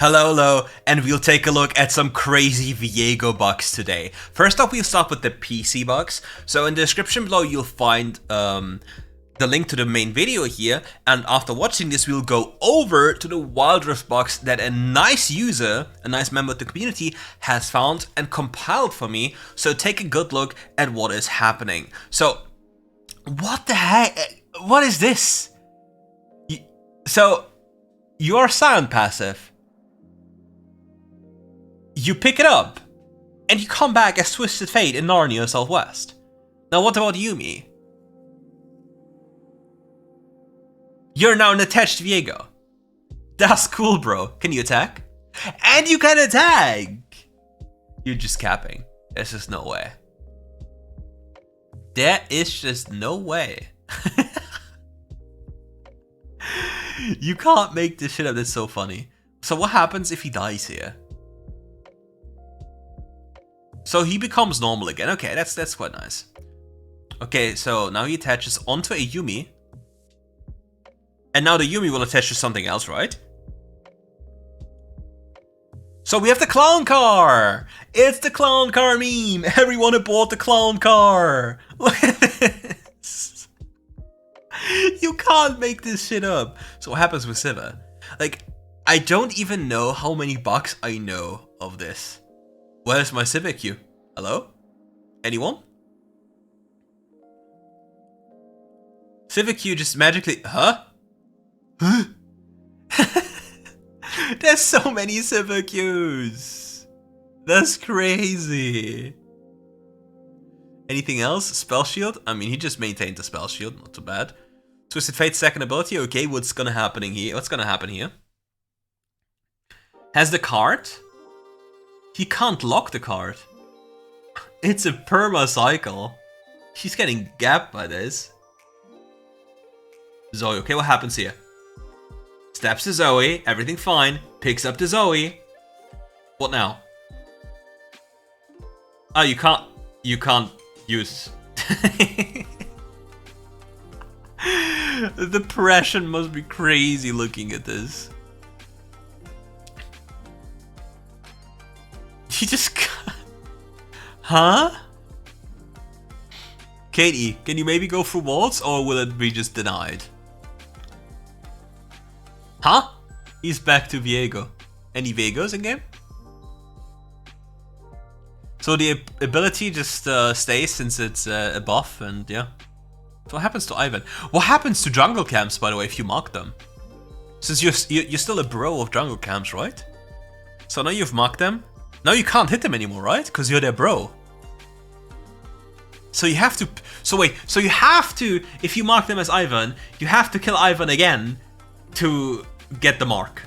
Hello, and we'll take a look at some crazy Viego bugs today. First up, we'll start with the PC bugs. So in the description below, you'll find the link to the main video here, and after watching this, we'll go over to the WildRift bugs that a nice user, a nice member of the community, has found and compiled for me. So take a good look at what is happening. So, what the heck? What is this? So, your sound passive. You pick it up, and you come back as Twisted Fate in Narnia Southwest. Now what about Yumi? You're now an attached Viego. That's cool, bro. Can you attack? And you can attack! You're just capping. There's just no way. There is just no way. You can't make this shit up, that's so funny. So what happens if he dies here? So he becomes normal again. Okay, that's quite nice. Okay, so now he attaches onto a Yumi. And now the Yumi will attach to something else, right? So we have the clown car! It's the clown car meme! Everyone aboard the clown car! Look at this! You can't make this shit up. So what happens with Siva? Like, I don't even know how many bugs I know of this. Where's my Civic queue? Hello? Anyone? Civic queue just magically... Huh? Huh? There's so many Civic queues. That's crazy. Anything else? Spell shield? I mean, he just maintained the spell shield. Not too bad. Twisted Fate's second ability. Okay, what's gonna happen here? What's gonna happen here? Has the card? He can't lock the card. It's a perma cycle. She's getting gapped by this. Zoe, okay, what happens here? Steps to Zoe, everything fine. Picks up to Zoe. What now? Oh, you can't use. The depression must be crazy looking at this. You just got... Huh? Katie, can you maybe go through walls, or will it be just denied? Huh? He's back to Viego. Any Viegos in game? So the ability just stays since it's a buff, and yeah. So what happens to Ivan? What happens to jungle camps, by the way, if you mark them? Since you're still a bro of jungle camps, right? So now you've marked them. Now you can't hit them anymore, right? Because you're their bro. So you have to... So wait, so you have to... If you mark them as Ivan, you have to kill Ivan again to get the mark.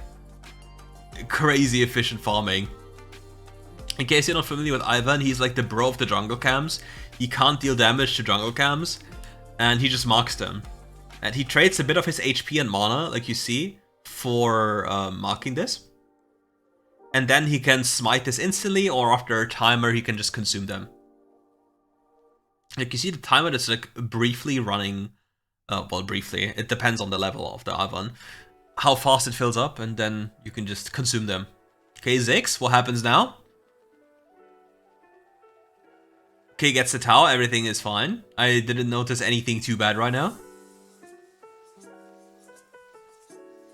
Crazy efficient farming. In case you're not familiar with Ivan, he's like the bro of the jungle camps. He can't deal damage to jungle camps, and he just marks them. And he trades a bit of his HP and mana, like you see, for marking this. And then he can smite this instantly, or after a timer he can just consume them. Like you see the timer that's like briefly running, well briefly, it depends on the level of the Ivan, how fast it fills up, and then you can just consume them. Okay, Ziggs, what happens now? Okay, gets the tower, everything is fine. I didn't notice anything too bad right now.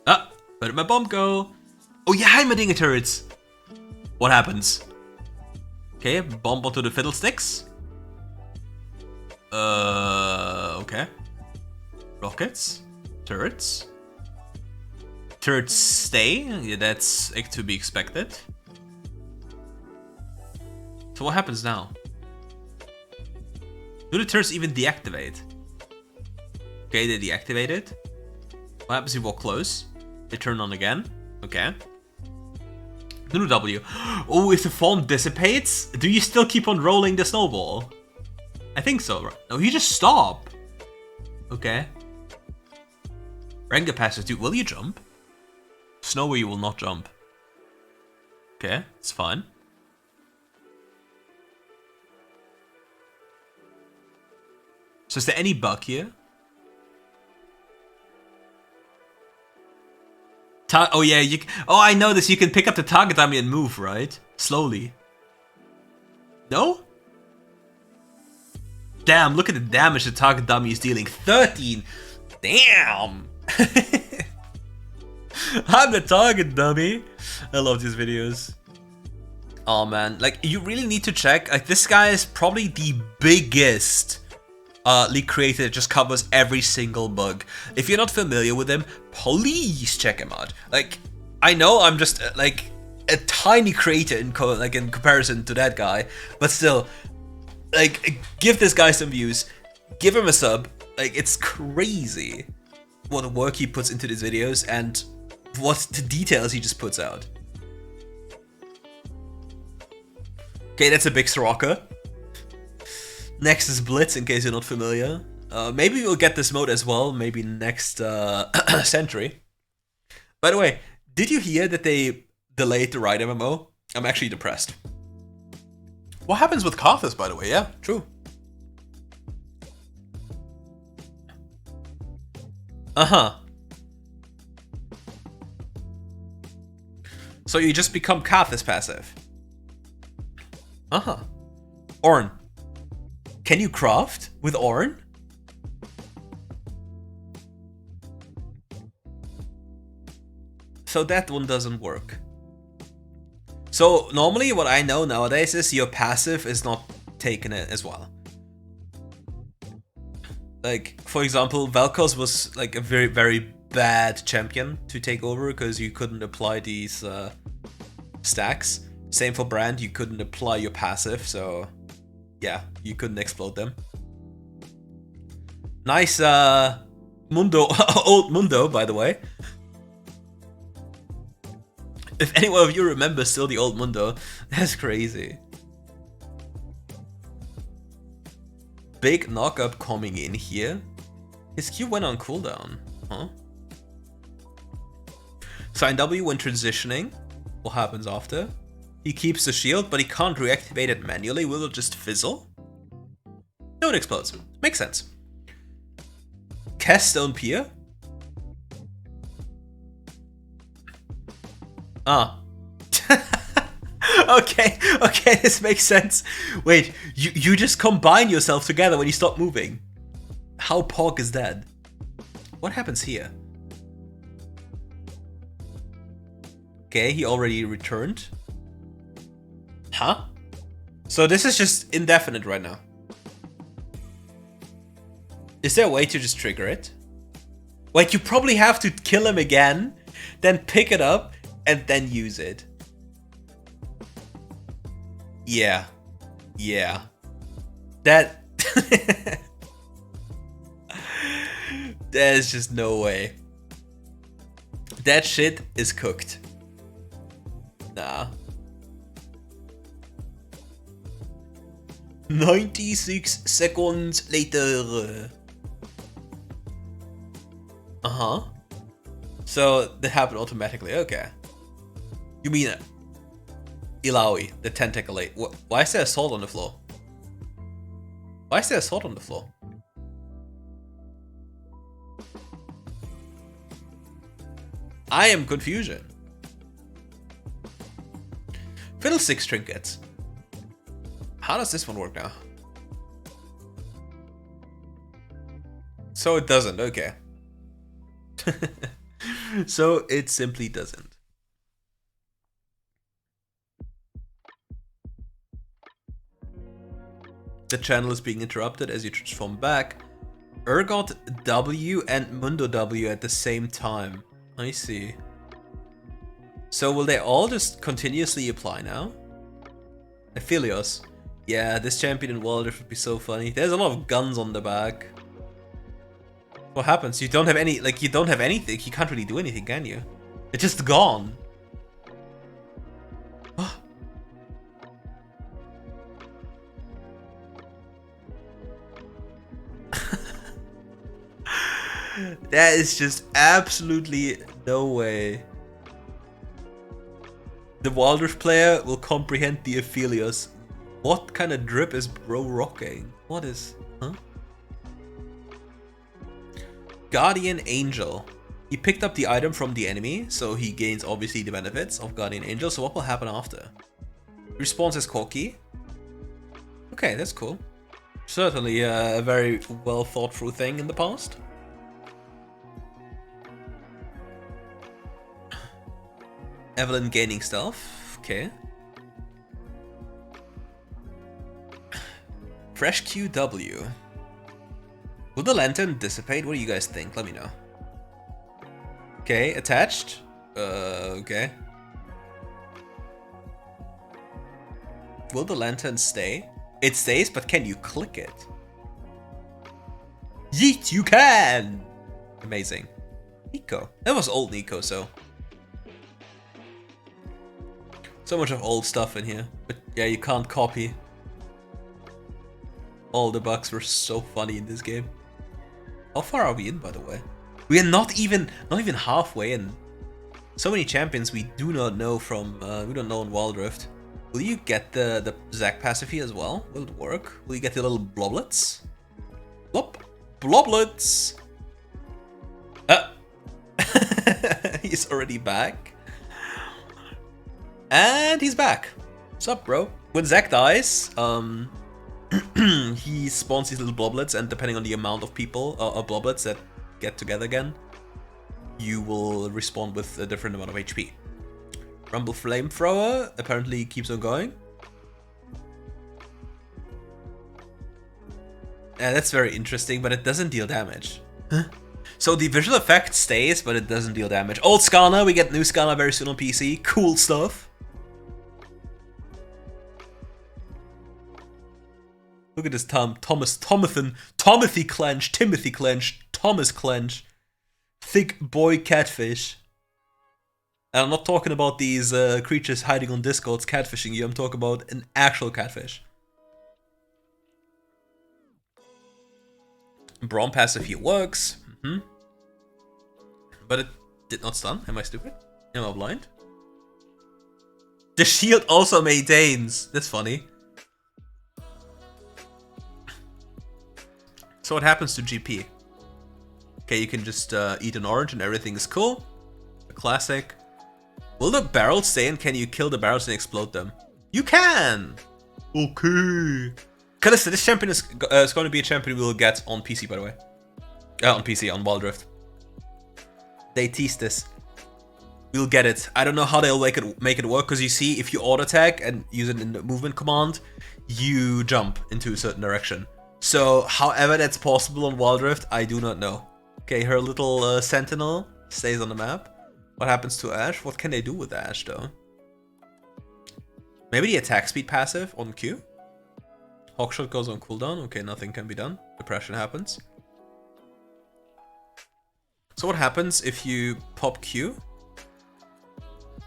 Ah, where did my bomb go? Oh yeah, Heimerdinger turrets! What happens? Okay, bomb onto the fiddlesticks. Okay. Rockets. Turrets. Turrets stay. Yeah, that's to be expected. So what happens now? Do the turrets even deactivate? Okay, they deactivated. What happens if you walk close? They turn on again. Okay. New W. Oh, if the foam dissipates, do you still keep on rolling the snowball? I think so, right? No, you just stop. Okay. Renga passes, dude. Will you jump? Snowy will not jump. Okay, it's fine. So is there any bug here? Oh yeah, oh, I know this. You can pick up the target dummy and move, right? Slowly. No? Damn, look at the damage the target dummy is dealing. 13! Damn! I'm the target dummy. I love these videos. Oh man, like, you really need to check. Like, this guy is probably the biggest league creator that just covers every single bug. If you're not familiar with him, please check him out. Like, I know I'm just like a tiny creator in comparison to that guy, but still, like, give this guy some views, give him a sub. Like, it's crazy what work he puts into these videos and what the details he just puts out. Okay, that's a big Soraka. Next is Blitz, in case you're not familiar. Maybe we'll get this mode as well, maybe next century. By the way, did you hear that they delayed the Ride MMO? I'm actually depressed. What happens with Karthus, by the way? Yeah, true. Uh-huh. So you just become Karthus passive. Uh-huh. Ornn. Can you craft with Ornn? So that one doesn't work. So normally what I know nowadays is your passive is not taken as well. Like, for example, Vel'Koz was like a very, very bad champion to take over because you couldn't apply these stacks. Same for Brand, you couldn't apply your passive, so yeah, you couldn't explode them. Nice Mundo, old Mundo, by the way. If anyone of you remembers still the old Mundo, that's crazy. Big knockup coming in here. His Q went on cooldown, huh? Sign W when transitioning. What happens after? He keeps the shield, but he can't reactivate it manually. Will it just fizzle? No, it explodes. Makes sense. Cast Stone Pier. Ah. Okay, this makes sense. Wait, you just combine yourself together when you stop moving. How pog is that? What happens here? Okay, he already returned. Huh? So this is just indefinite right now. Is there a way to just trigger it? Wait, you probably have to kill him again, then pick it up, and then use it. Yeah. Yeah. That... There's just no way. That shit is cooked. Nah. 96 seconds later. Uh-huh. So that happened automatically, okay. You mean Illaoi, the tentacle 8. Why is there a sword on the floor? Why is there a sword on the floor? I am confusion. Fiddlesticks trinkets. How does this one work now? So it doesn't, okay. So it simply doesn't. The channel is being interrupted as you transform back. Urgot W and Mundo W at the same time. I see. So will they all just continuously apply now? Aphelios. Yeah, this champion in WildRift would be so funny. There's a lot of guns on the back. What happens? You don't have any, like, you don't have anything. You can't really do anything, can you? It's just gone. That is just absolutely no way. The WildRift player will comprehend the Aphelios. What kind of drip is bro rocking? What is... Huh? Guardian Angel. He picked up the item from the enemy, so he gains obviously the benefits of Guardian Angel. So what will happen after? Respawns as Corki. Okay, that's cool. Certainly a very well thought through thing in the past. Evelyn gaining stealth. Okay. Fresh QW. Will the lantern dissipate? What do you guys think? Let me know. Okay, attached. Okay. Will the lantern stay? It stays, but can you click it? Yeet, you can! Amazing. Nico. That was old Nico, so. So much of old stuff in here. But yeah, you can't copy. All the bugs were so funny in this game. How far are we in, by the way? We are not even halfway in. So many champions we do not know from, we don't know in WildRift. Will you get the Zac passive here as well? Will it work? Will you get the little bloblets? Blop. Bloblets! He's already back. And he's back. What's up, bro? When Zac dies, he spawns these little bloblets, and depending on the amount of people, bloblets that get together again, you will respawn with a different amount of HP. Rumble Flamethrower apparently keeps on going. Yeah, that's very interesting, but it doesn't deal damage. Huh? So the visual effect stays, but it doesn't deal damage. Old Skana, we get new Skana very soon on PC. Cool stuff. Look at this Timothy Clench, Thomas Clench. Thick boy catfish. And I'm not talking about these creatures hiding on Discords catfishing you, I'm talking about an actual catfish. Braum passive here works. But it did not stun. Am I stupid? Am I blind? The shield also maintains. That's funny. So what happens to GP? Okay, you can just eat an orange and everything is cool. A classic. Will the barrels stay, and can you kill the barrels and explode them? You can! Okay. Because this champion is going to be a champion we will get on PC, by the way. On PC, on WildRift. They teased this. We'll get it. I don't know how they'll make it work, because you see, if you auto attack and use it in the movement command, you jump into a certain direction. So, however that's possible on WildRift, I do not know. Okay, her little sentinel stays on the map. What happens to Ashe? What can they do with Ashe, though? Maybe the attack speed passive on Q? Hawkshot goes on cooldown. Okay, nothing can be done. Depression happens. So what happens if you pop Q?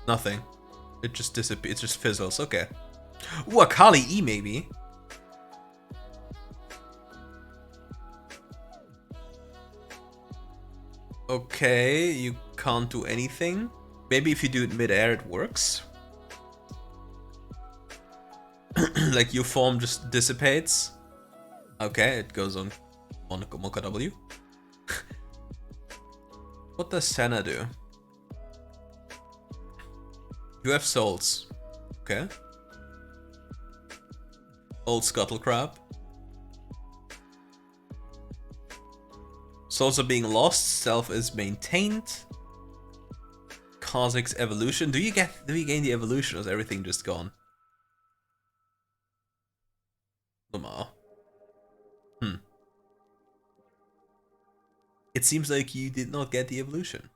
Nothing. It just disappears. It just fizzles. Okay. Ooh, Akali E maybe. Okay, you can't do anything. Maybe if you do it mid-air, it works. Like your form just dissipates. Okay, it goes on Mocha W. What does Senna do? You have souls. Okay. Old Scuttle Crab. Souls are being lost, self is maintained. Kha'Zix's evolution. Do you gain the evolution, or is everything just gone? Lamar. It seems like you did not get the evolution.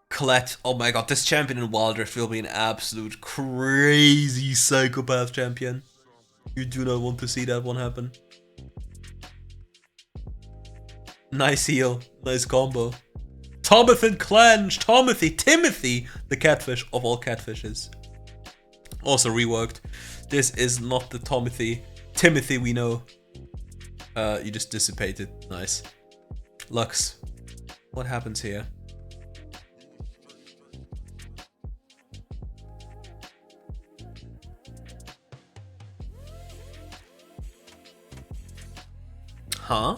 Colette. Oh my god, this champion in WildRift will be an absolute crazy psychopath champion. You do not want to see that one happen. Nice heal. Nice combo. Timothy Clench. Timothy, the catfish of all catfishes. Also reworked. This is not the Timothy we know. You just dissipated. Nice. Lux. What happens here? Huh?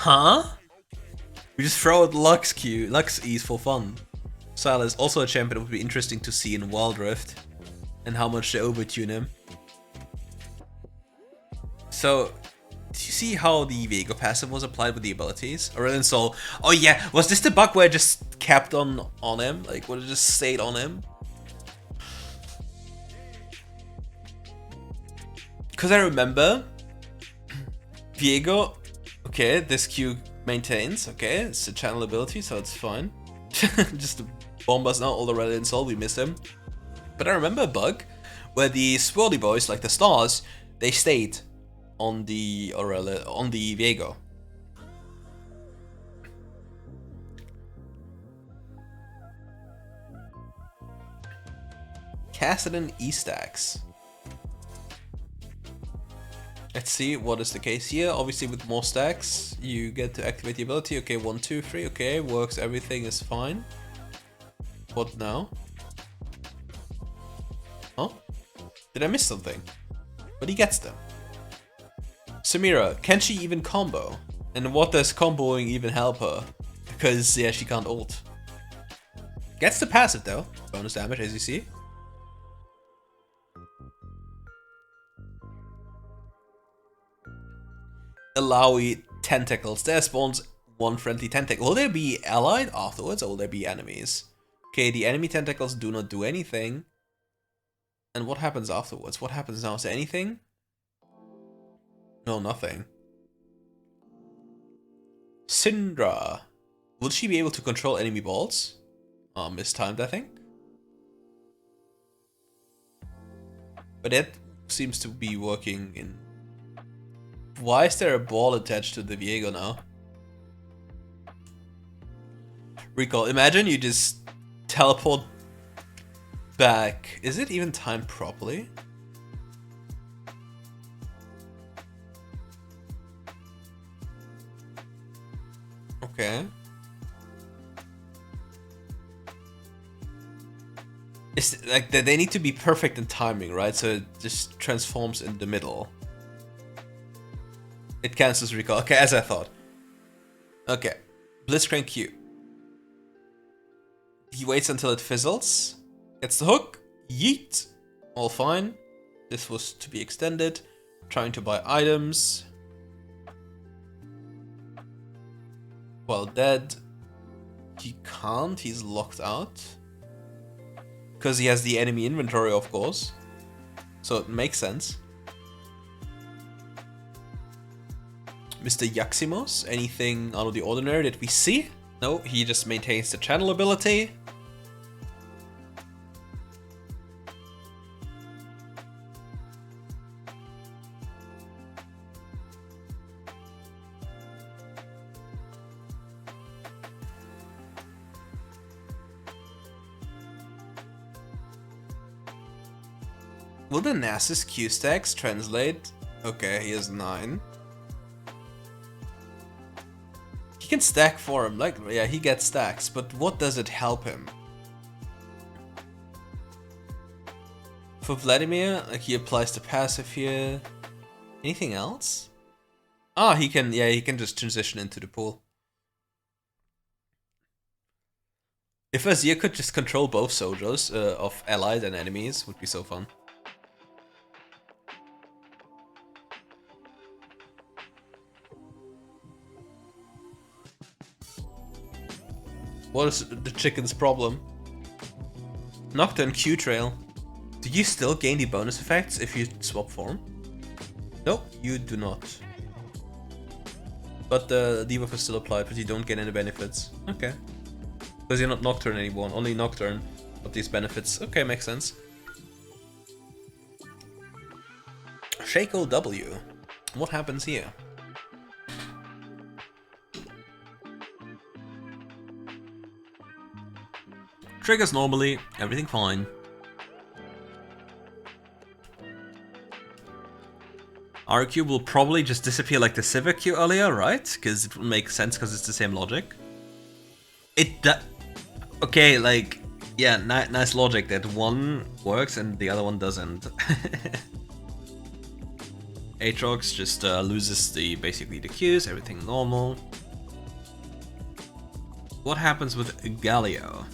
Huh? We just throw out Lux Q, Lux E's for fun. Silas, also a champion that would be interesting to see in WildRift. And how much they overtune him. So, did you see how the Viego Passive was applied with the abilities? Aurelion Soul. Oh yeah, was this the bug where it just kept on him? Like, would it just stayed on him? Because I remember Viego, okay, this Q maintains, okay, it's a channel ability, so it's fine. Just bomb us now, all the Aurelion Soul, we miss him. But I remember a bug where the swirly boys, like the stars, they stayed on the Viego. Kassadin E-stacks. Let's see what is the case here. Obviously with more stacks, you get to activate the ability. Okay, 1, 2, 3, okay, works, everything is fine. What now? Huh? Did I miss something? But he gets them. Samira, can she even combo? And what does comboing even help her? Because, yeah, she can't ult. Gets the passive though. Bonus damage, as you see. Alawi tentacles. There spawns one friendly tentacle. Will they be allied afterwards or will they be enemies? Okay, the enemy tentacles do not do anything. And what happens afterwards? What happens now? Is there anything? No, nothing. Syndra. Will she be able to control enemy balls? Mistimed, I think. But that seems to be working in... Why is there a ball attached to the Viego now? Recall. Imagine you just teleport back. Is it even timed properly? Okay. It's like they need to be perfect in timing, right? So it just transforms in the middle. It cancels recall. Okay, as I thought. Okay. Blitzcrank Q. He waits until it fizzles. Gets the hook. Yeet. All fine. This was to be extended. Trying to buy items. Well, dead. He can't. He's locked out. Because he has the enemy inventory, of course. So it makes sense. Mr. Yaximos, anything out of the ordinary that we see? No, he just maintains the channel ability. Will the Nasus Q stacks translate? Okay, he has 9. He can stack for him, like, yeah, he gets stacks, but what does it help him? For Vladimir, like, he applies the passive here. Anything else? Ah, he can, yeah, he can just transition into the pool. If Azir could just control both soldiers of allies and enemies, would be so fun. What is the chicken's problem? Nocturne Q Trail. Do you still gain the bonus effects if you swap form? No, you do not. But the debuff is still applied, but you don't get any benefits. Okay. Because you're not Nocturne anymore, only Nocturne got these benefits. Okay, makes sense. Shaco W. What happens here? Triggers normally, everything fine. RQ will probably just disappear like the Civic Q earlier, right? Because it will make sense because it's the same logic. Okay, like, yeah, nice logic that one works and the other one doesn't. Aatrox just loses basically the Qs, everything normal. What happens with Galio?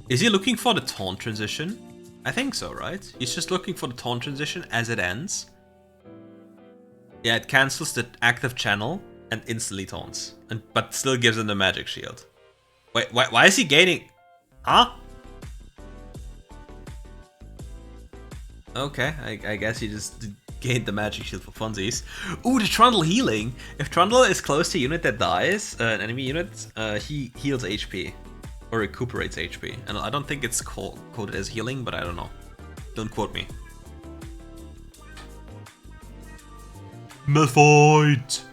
Is he looking for the taunt transition? I think so, right? He's just looking for the taunt transition as it ends. Yeah, it cancels the active channel and instantly taunts, but still gives him the magic shield. Wait, why is he gaining? Huh? Okay, I guess he just gained the magic shield for funsies. Ooh, the Trundle healing. If Trundle is close to a unit that dies, an enemy unit, he heals HP. Or recuperates HP. And I don't think it's coded as healing, but I don't know. Don't quote me. Malphite!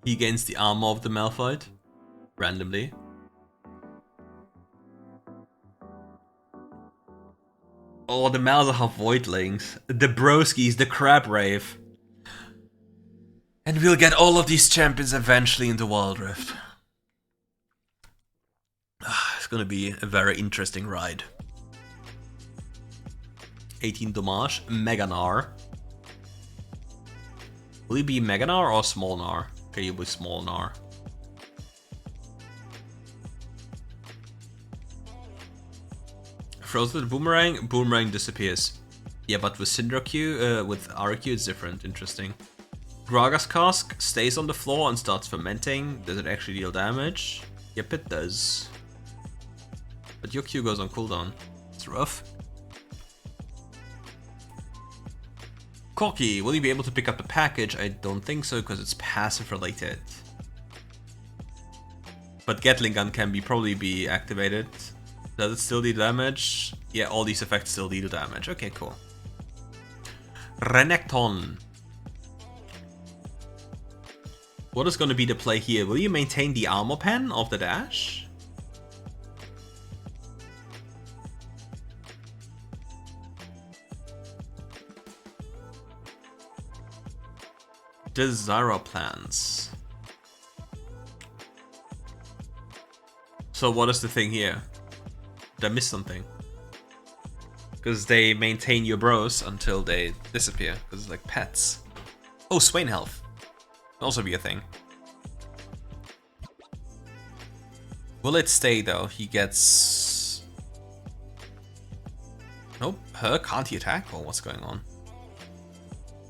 He gains the armor of the Malphite. Randomly. Oh, the Malzahar Voidlings. The Broskis, the Crab Rave. And we'll get all of these champions eventually into WildRift. It's gonna be a very interesting ride. 18 damage, Mega Gnar. Will he be Mega Gnar or Small Gnar? Okay, he'll be Small Gnar. Throws the boomerang disappears. Yeah, but with Syndraq, with RQ it's different, interesting. Gragas Cask stays on the floor and starts fermenting. Does it actually deal damage? Yep, it does. But your Q goes on cooldown. It's rough. Corki, will you be able to pick up the package? I don't think so, because it's passive related. But Gatling Gun can probably be activated. Does it still deal damage? Yeah, all these effects still deal damage. Okay, cool. Renekton. What is going to be the play here? Will you maintain the armor pen of the dash? Desira plans. So what is the thing here? Did I miss something? Because they maintain your bros until they disappear. Because it's like pets. Oh, Swain health. Can also be a thing. Will it stay though? He gets... Nope. Her? Can't he attack? Or what's going on?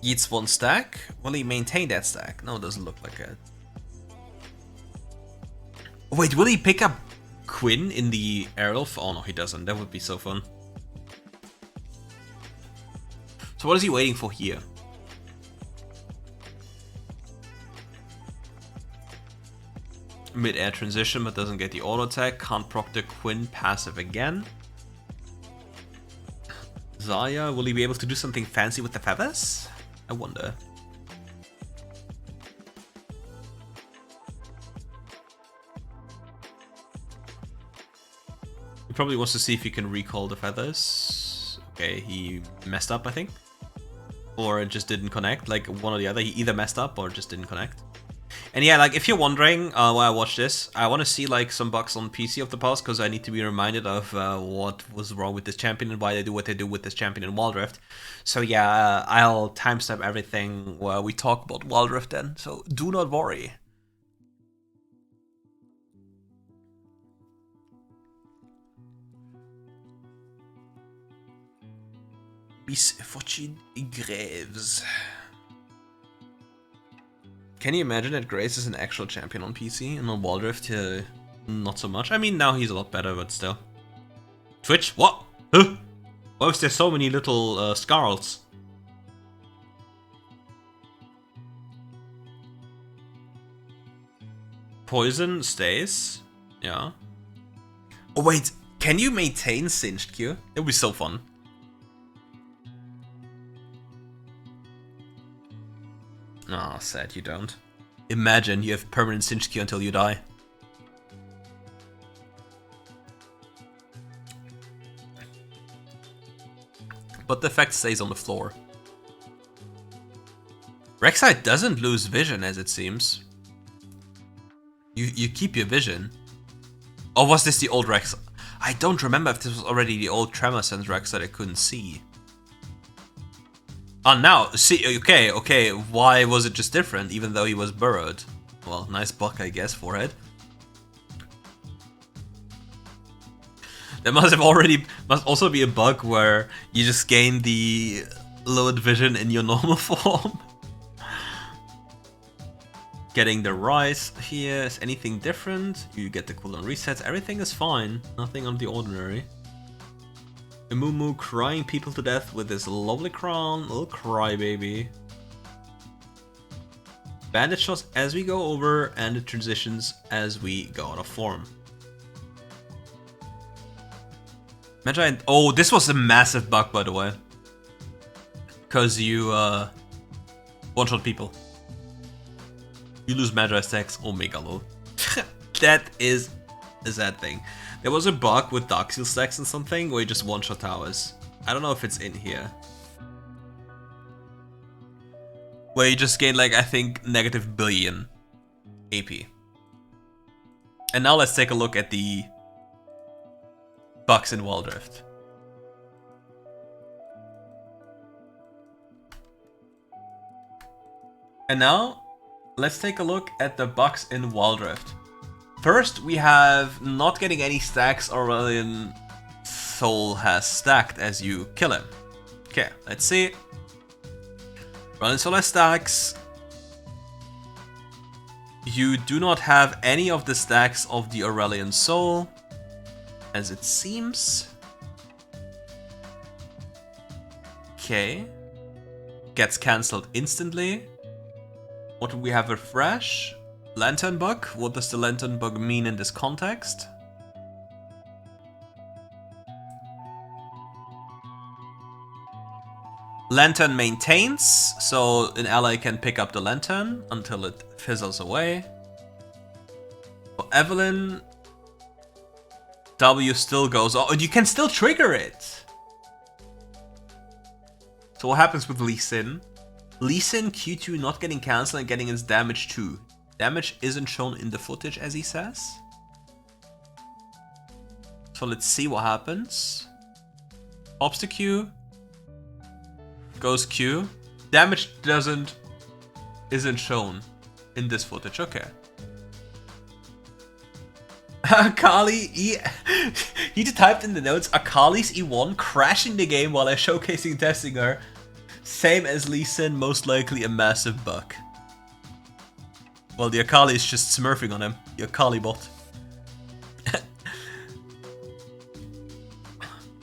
Eats one stack. Will he maintain that stack? No, it doesn't look like it. Wait, will he pick up Quinn in the aerial? Oh no, he doesn't. That would be so fun. So what is he waiting for here? Mid-air transition, but doesn't get the auto attack. Can't proc the Quinn passive again. Zarya, will he be able to do something fancy with the feathers? I wonder. He probably wants to see if he can recall the feathers. Okay, he messed up, I think. Or it just didn't connect, like one or the other. He either messed up or just didn't connect. And yeah, like if you're wondering why I watched this, I want to see like some bugs on PC of the past, because I need to be reminded of what was wrong with this champion and why they do what they do with this champion in WildRift. So yeah, I'll timestamp everything while we talk about WildRift then, so do not worry. Bis Fortune Graves. Can you imagine that Grace is an actual champion on PC and on WildRift? Not so much. I mean, now he's a lot better, but still. Twitch? What? Huh? Why is there so many little Skarls? Poison stays. Yeah. Oh wait, can you maintain Singed Q? It would be so fun. Oh, sad you don't. Imagine you have permanent Singed Q until you die. But the effect stays on the floor. Rek'Sai doesn't lose vision, as it seems. You keep your vision. Or was this the old Rek'Sai? I don't remember if this was already the old Tremor Sense Rex that I couldn't see. Oh, now, see, okay, why was it just different, even though he was burrowed? Well, nice buck, I guess, forehead. There must also be a bug where you just gain the lowered vision in your normal form. Getting the rise here. Is anything different? You get the cooldown resets. Everything is fine. Nothing out of the ordinary. A Moo crying people to death with this lovely crown. Little crybaby. Bandit shots as we go over, and the transitions as we go out of form. Magi. Oh, this was a massive bug, by the way. Because you one-shot people. You lose Magi stacks. Omega lol. That is a sad thing. There was a bug with Dark Seal stacks and something where you just one-shot towers. I don't know if it's in here. Where you just gain like, I think, negative billion AP. And now let's take a look at the bugs in WildRift. And now, let's take a look at the bugs in WildRift. First, we have not getting any stacks Aurelian Soul has stacked as you kill him. Okay, let's see. Aurelian Soul has stacks. You do not have any of the stacks of the Aurelian Soul, as it seems. Okay. Gets cancelled instantly. What do we have refresh? Lantern Bug? What does the Lantern Bug mean in this context? Lantern maintains, so an ally can pick up the lantern until it fizzles away. For Evelyn, W still goes on. Oh, you can still trigger it! So what happens with Lee Sin? Lee Sin Q2 not getting cancelled and getting his damage too. Damage isn't shown in the footage, as he says. So let's see what happens. Pops the Q. Goes Q. Damage isn't shown in this footage. Okay. Akali he typed in the notes, Akali's E1 crashing the game while I showcasing testing her. Same as Lee Sin, most likely a massive bug. Well, the Akali is just smurfing on him. The Akali bot.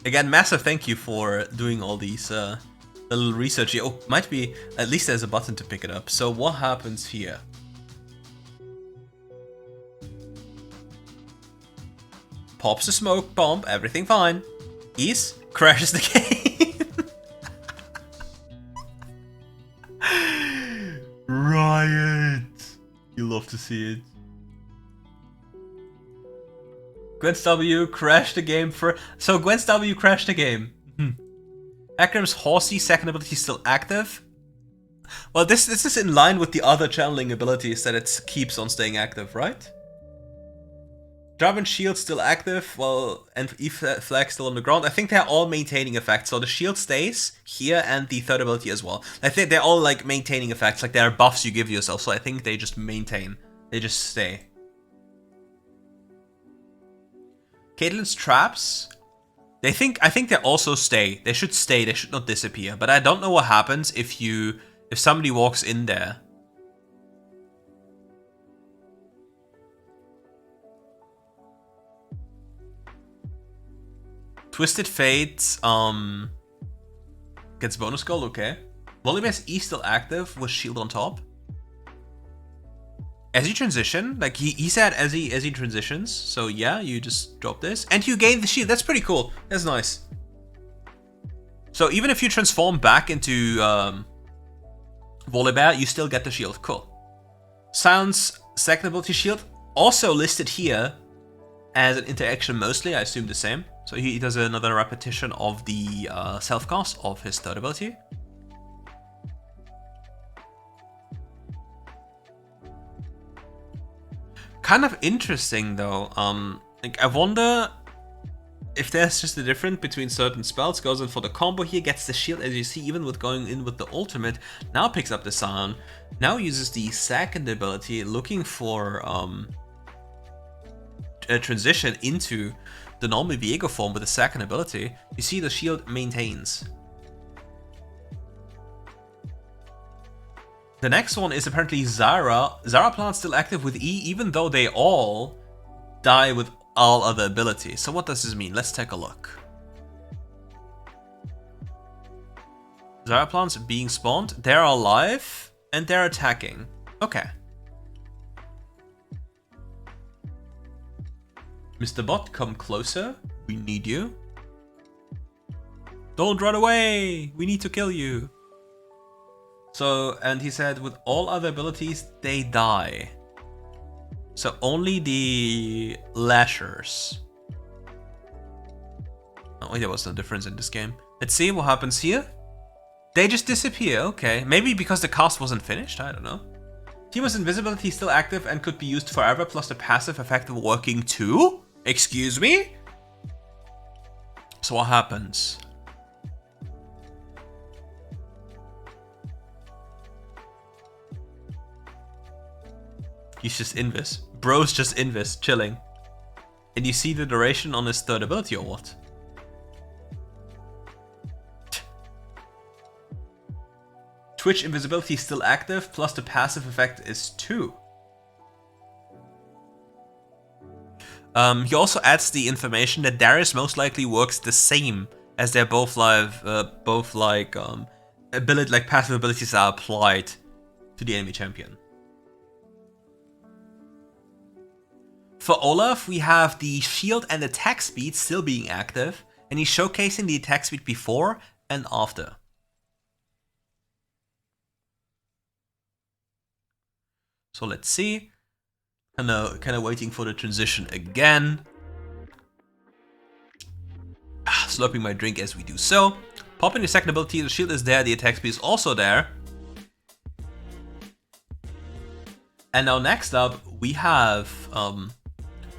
Again, massive thank you for doing all these little research. Oh, might be, at least there's a button to pick it up. So what happens here? Pops the smoke bomb, everything fine. Ease, crashes the game. Riot. You love to see it. Gwen's W crashed the game for... So Gwen's W crashed the game. Akram's Horsey second ability still active. Well, this is in line with the other channeling abilities that it keeps on staying active, right? Jarvan Shield still active, well, and E-Flag still on the ground. I think they're all maintaining effects, so the shield stays here and the third ability as well. I think they're all like maintaining effects, like they're buffs you give yourself, so I think they just maintain. They just stay. Caitlyn's traps, I think they also stay. They should stay, they should not disappear. But I don't know what happens if somebody walks in there. Twisted Fate gets bonus gold, okay. Volibear's E still active with shield on top. As you transition, like he said as he transitions, so yeah, you just drop this. And you gain the shield, that's pretty cool. That's nice. So even if you transform back into Volibear, you still get the shield, cool. Sounds second ability shield, also listed here as an interaction mostly, I assume the same. So he does another repetition of the self-cast of his third ability. Kind of interesting though, like I wonder if there's just a difference between certain spells, goes in for the combo here, gets the shield, as you see, even with going in with the ultimate, now picks up the Scion, now uses the second ability, looking for a transition into the normal Viego form with the second ability. You see the shield maintains. The next one is apparently Zara. Zara plant still active with E, even though they all die with all other abilities. So what does this mean? Let's take a look. Zara plants being spawned, they're alive, and they're attacking. Okay. Mr. Bot, come closer. We need you. Don't run away! We need to kill you. So, and he said with all other abilities, they die. So only the lashers. Oh, wait, there was no difference in this game. Let's see what happens here. They just disappear, okay. Maybe because the cast wasn't finished, I don't know. Teamer's invisibility is still active and could be used forever, plus the passive effect of working too? Excuse me? So what happens? He's just invis. Bro's just invis, chilling. And you see the duration on his third ability or what? Twitch invisibility is still active, plus the passive effect is 2. He also adds the information that Darius most likely works the same, as they're both ability, like passive abilities are applied to the enemy champion. For Olaf, we have the shield and attack speed still being active, and he's showcasing the attack speed before and after. So let's see. Kind of waiting for the transition again. Slurping my drink as we do so. Popping the second ability, the shield is there, the attack speed is also there. And now next up, we have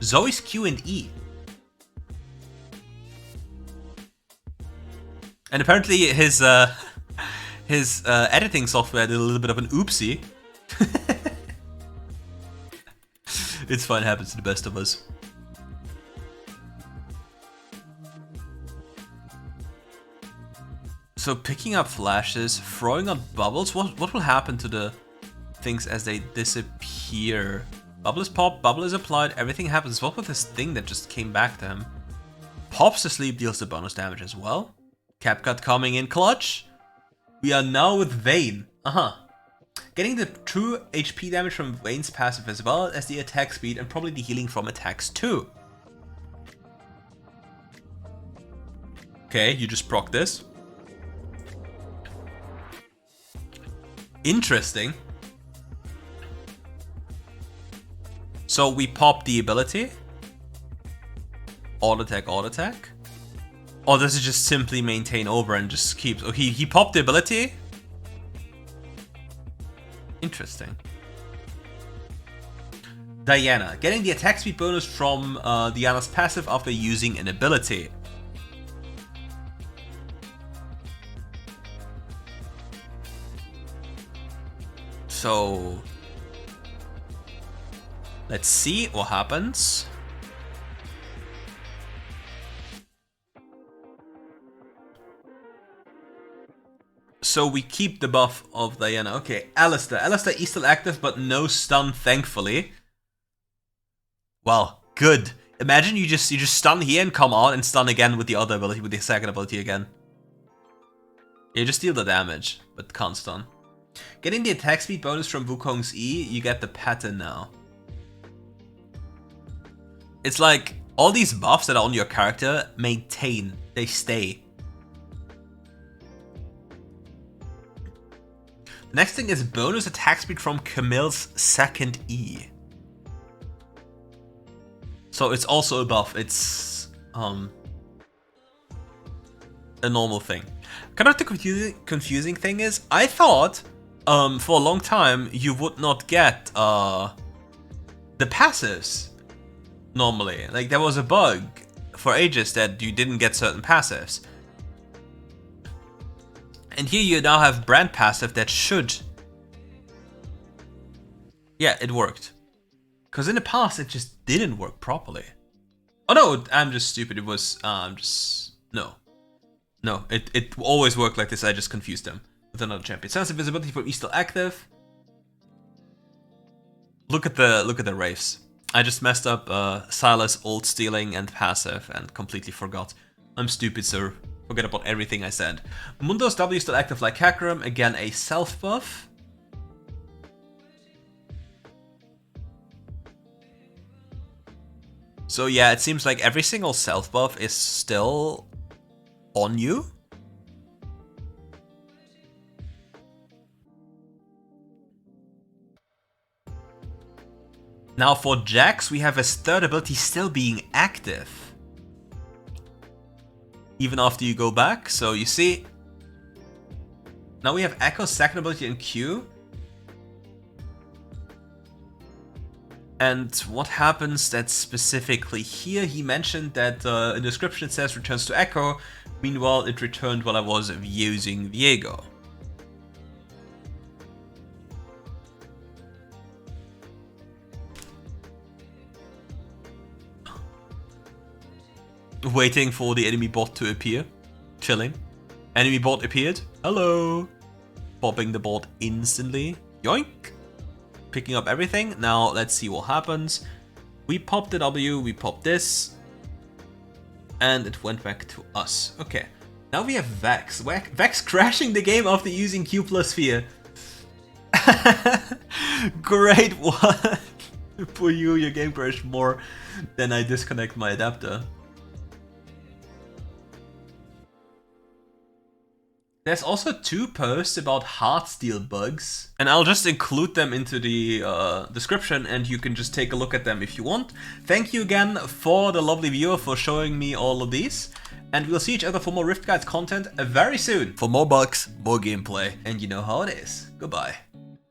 Zoe's Q and E. And apparently his editing software did a little bit of an oopsie. It's fine, happens to the best of us. So picking up flashes, throwing out bubbles, what will happen to the things as they disappear? Bubble is popped, bubble is applied, everything happens. What with this thing that just came back to him? Pops to sleep, deals the bonus damage as well. Capcut coming in clutch. We are now with Vayne. Getting the true HP damage from Vayne's passive as well as the attack speed and probably the healing from attacks too. Okay, you just proc this. Interesting. So we pop the ability. Auto attack, auto attack. Or does it just simply maintain over and just keeps... Oh, he popped the ability. Interesting. Diana. Getting the attack speed bonus from Diana's passive after using an ability. So... let's see what happens. So we keep the buff of Diana. Okay, Alistair. Alistair is still active, but no stun, thankfully. Well, good. Imagine you just stun here and come out and stun again with the other ability, with the second ability again. You just deal the damage, but can't stun. Getting the attack speed bonus from Wukong's E, you get the pattern now. It's like all these buffs that are on your character maintain, they stay. The next thing is bonus attack speed from Camille's second E. So it's also a buff, it's a normal thing. Kind of the confusing thing is, I thought for a long time you would not get the passives normally. Like there was a bug for ages that you didn't get certain passives. And here you now have brand passive that should... Yeah, it worked. Because in the past it just didn't work properly. Oh no, I'm just stupid. It was, no. No, it always worked like this. I just confused them with another champion. Sensitive visibility for E still active. Look at the Wraiths. I just messed up Silas ult stealing and passive and completely forgot. I'm stupid, sir. Forget about everything I said. Mundo's W still active like Hecarim. Again, a self buff. So yeah, it seems like every single self buff is still on you. Now for Jax, we have his third ability still being active. Even after you go back, so you see... Now we have Echo's second ability in Q. And what happens that specifically here, he mentioned that in the description it says returns to Echo. Meanwhile, it returned while I was using Viego. Waiting for the enemy bot to appear. Chilling. Enemy bot appeared. Hello. Popping the bot instantly. Yoink. Picking up everything. Now let's see what happens. We popped the W, we popped this. And it went back to us. Okay. Now we have Vex. Vex crashing the game after using Q plus Fear. Great one. For you, your game crashed more than I disconnect my adapter. There's also 2 posts about Heartsteel bugs, and I'll just include them into the description and you can just take a look at them if you want. Thank you again for the lovely viewer for showing me all of these, and we'll see each other for more RiftGuides content very soon. For more bugs, more gameplay, and you know how it is. Goodbye.